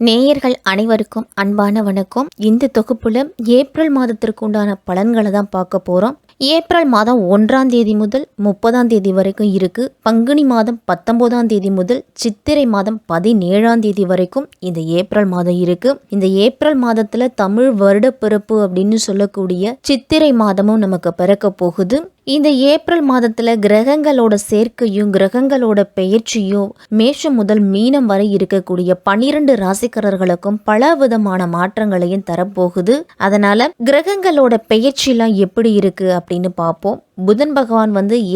நேயர்கள் அனைவருக்கும் அன்பான வணக்கம். இந்த தொகுப்புல ஏப்ரல் மாதத்திற்கு உண்டான பலன்களை தான் பார்க்க போறோம். ஏப்ரல் மாதம் 1ஆம் தேதி முதல் 30ஆம் தேதி வரைக்கும் இருக்கு. பங்குனி மாதம் 19ஆம் தேதி முதல் சித்திரை மாதம் 17ஆம் தேதி வரைக்கும் இந்த ஏப்ரல் மாதம் இருக்கு. இந்த ஏப்ரல் மாதத்துல தமிழ் வருட பிறப்பு அப்படின்னு சொல்லக்கூடிய சித்திரை மாதமும் நமக்கு பிறக்க போகுது. இந்த ஏப்ரல் மாதத்துல கிரகங்களோட சேர்க்கையும் கிரகங்களோட பெயர்ச்சியும் மேஷம் முதல் மீனம் வரை இருக்கக்கூடிய 12 ராசிக்காரர்களுக்கும் பல விதமான மாற்றங்களையும் தரப்போகுது. அதனால கிரகங்களோட பெயர்ச்சிலாம் எப்படி இருக்கு அப்படின்னு பார்ப்போம். புதன் பகவான்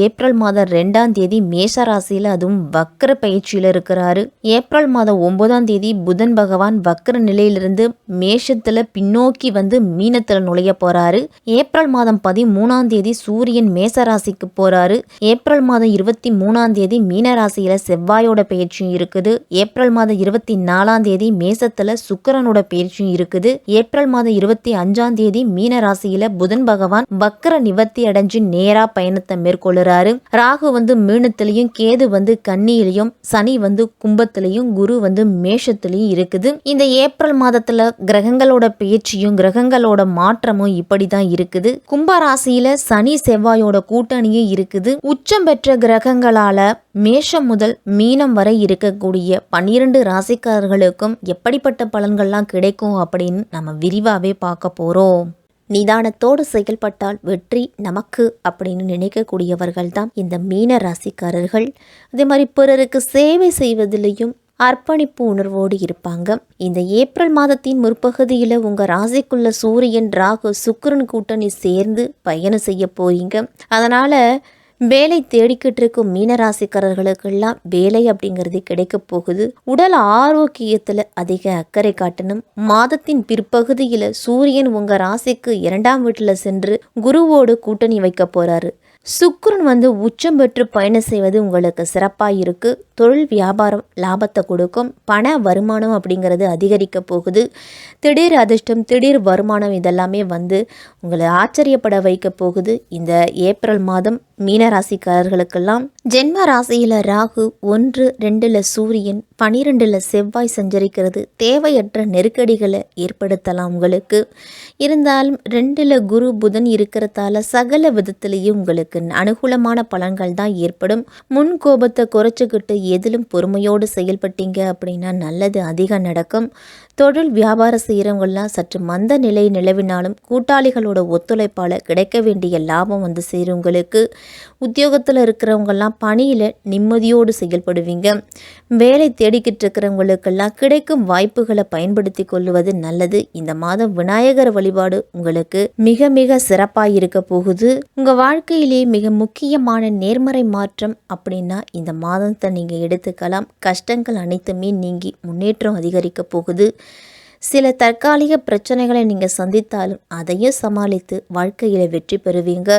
ஏப்ரல் மாதம் 2ஆம் தேதி மேஷ ராசியில அதுவும் வக்ர பயிற்சியில இருக்கிறாரு. ஏப்ரல் மாதம் 9ஆம் தேதி புதன் பகவான் வக்ர நிலையிலிருந்து மேஷத்துல பின்னோக்கி மீனத்துல நுழைய போறாரு. ஏப்ரல் மாதம் 13ஆம் தேதி சூரியன் மேச ராசிக்கு போறாரு. ஏப்ரல் மாதம் 23ஆம் தேதி மீன ராசியில செவ்வாயோட பயிற்சியும் இருக்குது. ஏப்ரல் மாதம் 24ஆம் தேதி மேசத்துல சுக்கிரனோட பயிற்சியும் இருக்குது. ஏப்ரல் மாதம் 25ஆம் தேதி மீன ராசியில புதன் பகவான் வக்ர நிவர்த்தி அடைஞ்சு நேரா பயணத்தை மேற்கொள்ளுறாரு. ராகு மீனத்திலையும், கேது கன்னியிலையும், சனி கும்பத்திலையும், குரு மேஷத்திலையும் இருக்குது. இந்த ஏப்ரல் மாதத்துல கிரகங்களோட பயிற்சியும் கிரகங்களோட மாற்றமும் இப்படிதான் இருக்குது. கும்ப ராசியில சனி செவ்வாயோட கூட்டணியும் இருக்குது. உச்சம் பெற்ற கிரகங்களால மேஷம் முதல் மீனம் வரை இருக்கக்கூடிய 12 ராசிக்காரர்களுக்கும் எப்படிப்பட்ட பலன்கள்லாம் கிடைக்கும் அப்படின்னு நம்ம விரிவாவே பார்க்க போறோம். நிதானத்தோடு செயல்பட்டால் வெற்றி நமக்கு அப்படின்னு நினைக்கக்கூடியவர்கள் தான் இந்த மீன ராசிக்காரர்கள். அதே மாதிரி பிறருக்கு சேவை செய்வதிலையும் அர்ப்பணிப்பு உணர்வோடு இருப்பாங்க. இந்த ஏப்ரல் மாதத்தின் முற்பகுதியில் உங்கள் ராசிக்குள்ள சூரியன் ராகு சுக்கிரன் கூட்டணி சேர்ந்து பயணம் செய்ய போறீங்க. அதனால் வேலை தேடிக்கிட்டு இருக்கும் மீனராசிக்காரர்களுக்கெல்லாம் வேலை அப்படிங்கிறது கிடைக்க போகுது. உடல் ஆரோக்கியத்தில் அதிக அக்கறை காட்டணும். மாதத்தின் பிற்பகுதியில் சூரியன் உங்கள் ராசிக்கு 2ஆம் வீட்டில் சென்று குருவோடு கூட்டணி வைக்க போறாரு. சுக்கிரன் உச்சம் பெற்று பயணம் செய்வது உங்களுக்கு சிறப்பாக இருக்கு. தொழில் வியாபாரம் லாபத்தை கொடுக்கும். பண வருமானம் அப்படிங்கிறது அதிகரிக்க போகுது. திடீர் அதிர்ஷ்டம், திடீர் வருமானம் இதெல்லாமே உங்களை ஆச்சரியப்பட வைக்க போகுது. இந்த ஏப்ரல் மாதம் மீனராசிக்காரர்களுக்கெல்லாம் ஜென்ம ராசியில ராகு 1, 2ல் சூரியன், 12ல் செவ்வாய் சஞ்சரிக்கிறது தேவையற்ற நெருக்கடிகளை ஏற்படுத்தலாம் உங்களுக்கு. இருந்தாலும் 2ல் குரு புதன் இருக்கிறதால சகல விதத்திலையும் உங்களுக்கு அனுகூலமான பலன்கள் தான் ஏற்படும். முன் கோபத்தை குறைச்சிக்கிட்டு எதிலும் பொறுமையோடு செயல்பட்டீங்க அப்படின்னா நல்லது அதிகம் நடக்கும். தொழில் வியாபாரம் செய்கிறவங்களாம் சற்று மந்த நிலை நிலவினாலும் கூட்டாளிகளோட ஒத்துழைப்பால் கிடைக்க வேண்டிய லாபம் சேரும் உங்களுக்கு. உத்தியோகத்தில் இருக்கிறவங்கெல்லாம் பணியில் நிம்மதியோடு செயல்படுவீங்க. வேலை தேடிக்கிட்டு இருக்கிறவங்களுக்கெல்லாம் கிடைக்கும் வாய்ப்புகளை பயன்படுத்தி கொள்வது நல்லது. இந்த மாதம் விநாயகர் வழிபாடு உங்களுக்கு மிக மிக சிறப்பாக இருக்க போகுது. உங்கள் வாழ்க்கையிலே மிக முக்கியமான நேர்மறை மாற்றம் அப்படின்னா இந்த மாதத்தை நீங்கள் எடுத்துக்கலாம். கஷ்டங்கள் அனைத்துமே நீங்கி முன்னேற்றம் அதிகரிக்க போகுது. சில தற்காலிக பிரச்சனைகளை நீங்கள் சந்தித்தாலும் அதையும் சமாளித்து வாழ்க்கையில் வெற்றி பெறுவீங்க.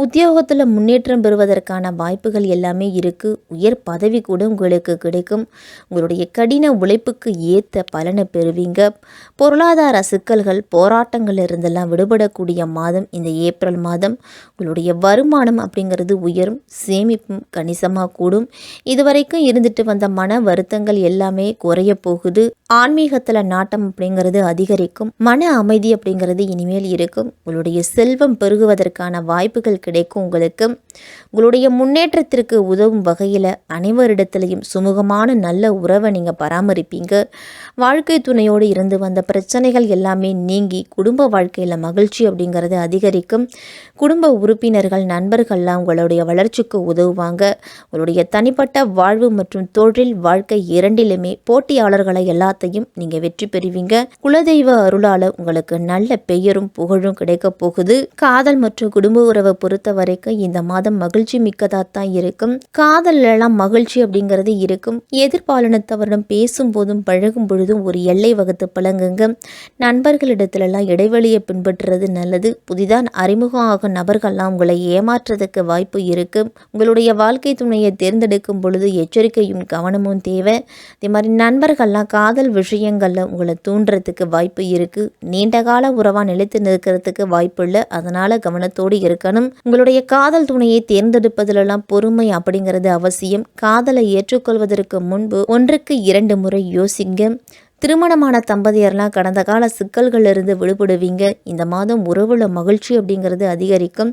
உத்தியோகத்தில் முன்னேற்றம் பெறுவதற்கான வாய்ப்புகள் எல்லாமே இருக்குது. உயர் பதவி கூட உங்களுக்கு கிடைக்கும். உங்களுடைய கடின உழைப்புக்கு ஏற்ற பலனை பெறுவீங்க. பொருளாதார சிக்கல்கள், போராட்டங்கள் இருந்தெல்லாம் விடுபடக்கூடிய மாதம் இந்த ஏப்ரல் மாதம். உங்களுடைய வருமானம் அப்படிங்கிறது உயரும். சேமிப்பும் கணிசமாக கூடும். இதுவரைக்கும் இருந்துட்டு வந்த மன வருத்தங்கள் எல்லாமே குறைய போகுது. ஆன்மீகத்தில் நாட்டம் அப்படிங்கிறது அதிகரிக்கும். மன அமைதி அப்படிங்கிறது இனிமேல் இருக்கும். உங்களுடைய செல்வம் பெருகுவதற்கான வாய்ப்புகள் கிடைக்கும் உங்களுக்கு. உங்களுடைய முன்னேற்றத்திற்கு உதவும் வகையில் அனைவரிடத்திலையும் சுமூகமான நல்ல உறவை நீங்கள் பராமரிப்பீங்க. வாழ்க்கை துணையோடு இருந்து வந்த பிரச்சனைகள் எல்லாமே நீங்கி குடும்ப வாழ்க்கையில் மகிழ்ச்சி அப்படிங்கிறது அதிகரிக்கும். குடும்ப உறுப்பினர்கள், நண்பர்கள்லாம் உங்களுடைய வளர்ச்சிக்கு உதவுவாங்க. உங்களுடைய தனிப்பட்ட வாழ்வு மற்றும் தொழில் வாழ்க்கை இரண்டிலுமே போட்டியாளர்களை எல்லாத்தையும் நீங்கள் வெற்றி பெறுவீங்க. குலதெய்வ அருளால உங்களுக்கு நல்ல பெயரும் புகழும் கிடைக்க போகுது. காதல் மற்றும் குடும்ப உறவை பொறுத்த வரைக்கும் இந்த மாதம் மகிழ்ச்சி மிக்கதாத்தான் இருக்கும். காதல் எல்லாம் மகிழ்ச்சி அப்படிங்கிறது இருக்கும். எதிர்பாலினத்தவரிடம் பேசும் போதும் பழகும் பொழுதும் ஒரு எல்லை வகுத்து பழங்குங்க. நண்பர்களிடத்திலெல்லாம் இடைவெளியை பின்பற்றுறது நல்லது. புதிதாக அறிமுகம் ஆகும் நபர்கள்லாம் உங்களை ஏமாற்றுறதுக்கு வாய்ப்பு இருக்கு. உங்களுடைய வாழ்க்கை துணையை தேர்ந்தெடுக்கும் பொழுது எச்சரிக்கையும் கவனமும் தேவை. அதே மாதிரி நண்பர்கள்லாம் காதல் விஷயங்கள்ல உங்களை தூண்டுறதுக்கு வாய்ப்பு இருக்கு. நீண்ட கால உறவா நிலைத்து நிற்கிறதுக்கு வாய்ப்பு இல்லை. அதனால கவனத்தோடு இருக்கணும். உங்களுடைய காதல் துணையை தேர்ந்தெடுப்பதிலெல்லாம் பொறுமை அப்படிங்கிறது அவசியம். காதலை ஏற்றுக்கொள்வதற்கு முன்பு 1க்கு 2 முறை யோசிங்க. திருமணமான தம்பதியர்லாம் கடந்த கால சிக்கல்கள் இருந்து விடுபடுவீங்க. இந்த மாதம் உறவுல மகிழ்ச்சி அப்படிங்கிறது அதிகரிக்கும்.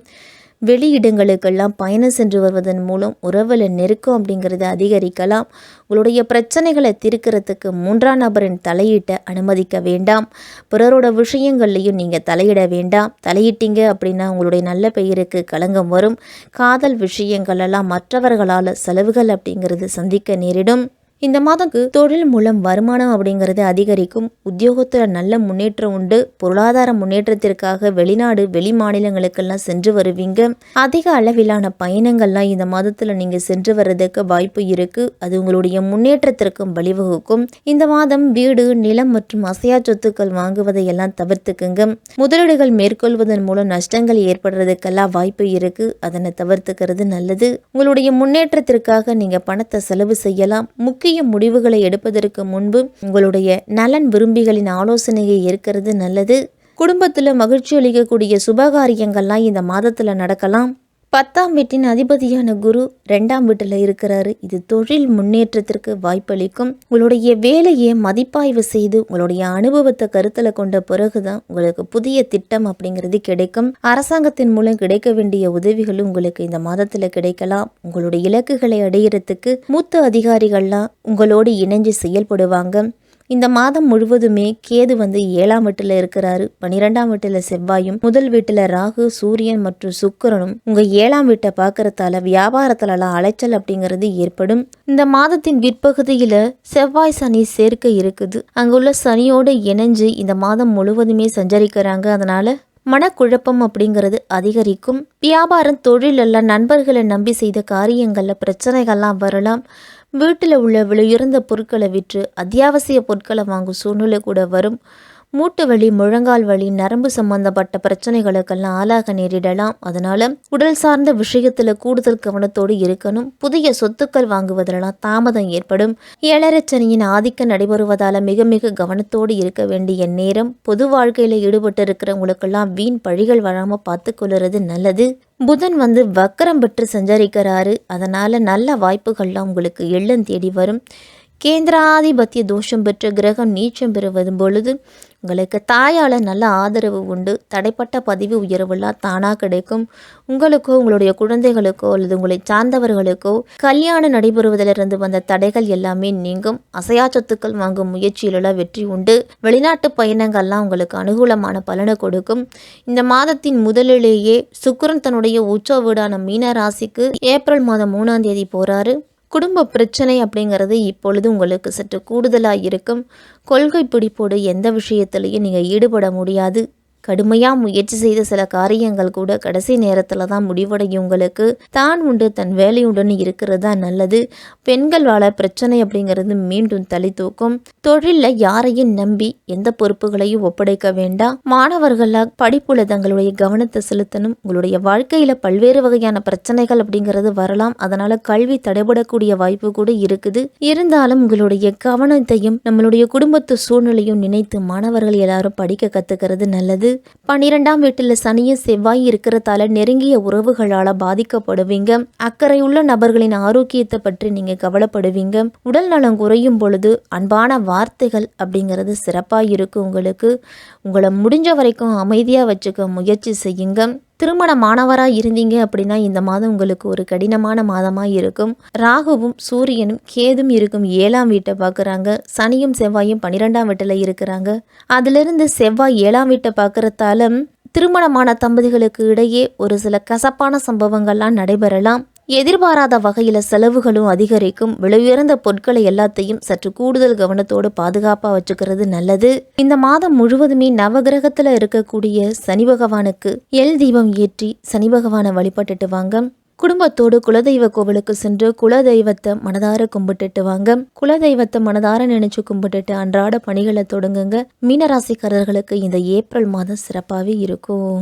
வெளியிடங்களுக்கெல்லாம் பயணம் சென்று வருவதன் மூலம் உறவில் நெருக்கம் அப்படிங்கிறது அதிகரிக்கலாம். உங்களுடைய பிரச்சனைகளை தீர்க்கிறதுக்கு 3ஆம் நபரின் தலையீட்டை அனுமதிக்க வேண்டாம். பிறரோட விஷயங்கள்லையும் நீங்கள் தலையிட வேண்டாம். தலையிட்டீங்க அப்படின்னா உங்களுடைய நல்ல பெயருக்கு களங்கம் வரும். காதல் விஷயங்களெல்லாம் மற்றவர்களால் செலவுகள் அப்படிங்கிறது சந்திக்க நேரிடும். இந்த மாதத்துக்கு தொழில் மூலம் வருமானம் அப்படிங்கிறது அதிகரிக்கும். உத்தியோகத்தில் நல்ல முன்னேற்றம் உண்டு. பொருளாதார முன்னேற்றத்திற்காக வெளிநாடு வெளி மாநிலங்களுக்கெல்லாம் சென்று வருவீங்க. அதிக அளவிலான பயணங்கள்லாம் இந்த மாதத்தில் நீங்கள் சென்று வர்றதுக்கு வாய்ப்பு இருக்குது. அது உங்களுடைய முன்னேற்றத்திற்கும் வழிவகுக்கும். இந்த மாதம் வீடு, நிலம் மற்றும் அசையா சொத்துக்கள் வாங்குவதை எல்லாம் தவிர்த்துக்குங்க. முதலீடுகள் மேற்கொள்வதன் மூலம் நஷ்டங்கள் ஏற்படுறதுக்கெல்லாம் வாய்ப்பு இருக்குது. அதனை தவிர்த்துக்கிறது நல்லது. உங்களுடைய முன்னேற்றத்திற்காக நீங்கள் பணத்தை செலவு செய்யலாம். முக்கிய முடிவுகளை எடுப்பதற்கு முன்பு உங்களுடைய நலன் விரும்பிகளின் ஆலோசனையை ஏற்கிறது நல்லது. குடும்பத்தில் மகிழ்ச்சி அளிக்கக்கூடிய சுபகாரியங்கள்லாம் இந்த மாதத்தில் நடக்கலாம். 10ஆம் வீட்டின் அதிபதியான குரு 2ஆம் வீட்டில் இருக்கிறாரு. இது தொழில் முன்னேற்றத்திற்கு வாய்ப்பளிக்கும். உங்களுடைய வேலையை மதிப்பாய்வு செய்து உங்களுடைய அனுபவத்தை கருத்தில் கொண்ட பிறகுதான் உங்களுக்கு புதிய திட்டம் அப்படிங்கிறது கிடைக்கும். அரசாங்கத்தின் மூலம் கிடைக்க வேண்டிய உதவிகளும் உங்களுக்கு இந்த மாதத்தில் கிடைக்கலாம். உங்களுடைய இலக்குகளை அடையிறதுக்கு மூத்த அதிகாரிகள்லாம் உங்களோடு இணைஞ்சு செயல்படுவாங்க. இந்த மாதம் முழுவதுமே கேது 7ஆம் வீட்டில் இருக்கிறாரு. 12ஆம் வீட்டில் செவ்வாயும், முதல் வீட்டில் ராகு, சூரியன் மற்றும் சுக்கிரனும் உங்க 7ஆம் வீட்டை பார்க்கறதால வியாபாரத்துலலாம் அலைச்சல் அப்படிங்கிறது ஏற்படும். இந்த மாதத்தின் பிற்பகுதியில செவ்வாய் சனி சேர்க்கை இருக்குது. அங்குள்ள சனியோடு இணைஞ்சு இந்த மாதம் முழுவதுமே சஞ்சரிக்கிறாங்க. அதனால மனக்குழப்பம் அப்படிங்கிறது அதிகரிக்கும். வியாபாரம், தொழில் எல்லாம் நண்பர்களை நம்பி செய்த காரியங்களில் பிரச்சனைகள்லாம் வரலாம். வீட்டில் உள்ள விலையுறந்த பொருட்களை விற்று அத்தியாவசிய பொருட்களை வாங்கும் சூழ்நிலை கூட வரும். மூட்டு வலி, முழங்கால் வலி, நரம்பு சம்பந்தப்பட்ட பிரச்சனைகளுக்கெல்லாம் ஆளாக நேரிடலாம். அதனால உடல் சார்ந்த விஷயத்துல கூடுதல் கவனத்தோடு இருக்கணும். புதிய சொத்துக்கள் வாங்குவதெல்லாம் தாமதம் ஏற்படும். 7.5 சனியின் ஆதிக்கம் நடைபெறுவதால மிக மிக கவனத்தோடு இருக்க வேண்டிய நேரம். பொது வாழ்க்கையில ஈடுபட்டு இருக்கிறவங்களுக்கெல்லாம் வீண் பழிகள் வராம பார்த்து கொள்ளுறது நல்லது. புதன் வக்கரம் பெற்று சஞ்சரிக்கிறாரு. அதனால நல்ல வாய்ப்புகள்லாம் உங்களுக்கு எள்ளம் தேடி வரும். கேந்திராதிபத்திய தோஷம் பெற்ற கிரகம் நீச்சம் பெறுவதும் பொழுது உங்களுக்கு தாயால் நல்ல ஆதரவு உண்டு. தடைப்பட்ட பதவி உயர்வுலாம் தானாக கிடைக்கும். உங்களுக்கோ உங்களுடைய குழந்தைகளுக்கோ அல்லது உங்களை சார்ந்தவர்களுக்கோ கல்யாணம் நடைபெறுவதிலிருந்து வந்த தடைகள் எல்லாமே நீங்கும். அசையா சொத்துக்கள் வாங்கும் முயற்சியிலெல்லாம் வெற்றி உண்டு. வெளிநாட்டு பயணங்கள்லாம் உங்களுக்கு அனுகூலமான பலனை கொடுக்கும். இந்த மாதத்தின் முதலிலேயே சுக்கிரன் தன்னுடைய உச்ச வீடான மீன ராசிக்கு ஏப்ரல் மாதம் 3ஆம் தேதி போகிறாரு. குடும்ப பிரச்சனை அப்படிங்கிறது இப்பொழுது உங்களுக்கு சற்று கூடுதலாக இருக்கும். கொள்கை பிடிப்போடு எந்த விஷயத்திலையும் நீங்கள் ஈடுபட முடியாது. கடுமையாக முயற்சி செய்த சில காரியங்கள் கூட கடைசி நேரத்தில் தான் முடிவடையும். உங்களுக்கு தான் உண்டு தன் வேலையுடன் இருக்கிறது தான் நல்லது. பெண்கள் வாழ பிரச்சனை அப்படிங்கிறது மீண்டும் தலை தூக்கும். தொழிலில் யாரையும் நம்பி எந்த பொறுப்புகளையும் ஒப்படைக்க வேண்டாம். மாணவர்களாக படிப்புல தங்களுடைய கவனத்தை செலுத்தணும். உங்களுடைய வாழ்க்கையில் பல்வேறு வகையான பிரச்சனைகள் அப்படிங்கிறது வரலாம். அதனால கல்வி தடைபடக்கூடிய வாய்ப்பு கூட இருக்குது. இருந்தாலும் உங்களுடைய கவனத்தையும் நம்மளுடைய குடும்பத்து சூழ்நிலையும் நினைத்து மாணவர்கள் எல்லாரும் படிக்க கற்றுக்கிறது நல்லது. 12ஆம் வீட்டில் சனியும் செவ்வாய் இருக்கிறதால நெருங்கிய உறவுகளால் பாதிக்கப்படுவீங்க. அக்கறையுள்ள நபர்களின் ஆரோக்கியத்தை பற்றி நீங்க கவலைப்படுவீங்க. உடல் நலம் குறையும் பொழுது அன்பான வார்த்தைகள் அப்படிங்கிறது சிறப்பாக இருக்கும். உங்களுக்கு உங்களை முடிஞ்ச வரைக்கும் அமைதியாக வச்சுக்க முயற்சி செய்யுங்க. திருமணமானவராக இருந்தீங்க அப்படின்னா இந்த மாதம் உங்களுக்கு ஒரு கடினமான மாதமாக இருக்கும். ராகுவும் சூரியனும் கேதும் இருக்கும் 7ஆம் வீட்டை பார்க்குறாங்க. சனியும் செவ்வாயும் 12ஆம் வீட்டில் இருக்கிறாங்க. அதிலிருந்து செவ்வாய் 7ஆம் வீட்டை பார்க்குறதால திருமணமான தம்பதிகளுக்கு இடையே ஒரு சில கசப்பான சம்பவங்கள்லாம் நடைபெறலாம். எதிர்பாராத வகையில் செலவுகளும் அதிகரிக்கும். விலையுயர்ந்த பொருட்களை எல்லாத்தையும் சற்று கூடுதல் கவனத்தோடு பாதுகாப்பாக வச்சுக்கிறது நல்லது. இந்த மாதம் முழுவதுமே நவகிரகத்தில் இருக்கக்கூடிய சனி பகவானுக்கு எல் தீபம் ஏற்றி சனி பகவானை வழிபட்டுட்டு வாங்க. குடும்பத்தோடு குலதெய்வ கோவிலுக்கு சென்று குலதெய்வத்தை மனதார கும்பிட்டுட்டு வாங்க. குலதெய்வத்தை மனதார நினைச்சு கும்பிட்டுட்டு அன்றாட பணிகளை தொடங்குங்க. மீனராசிக்காரர்களுக்கு இந்த ஏப்ரல் மாதம் சிறப்பாகவே இருக்கும்.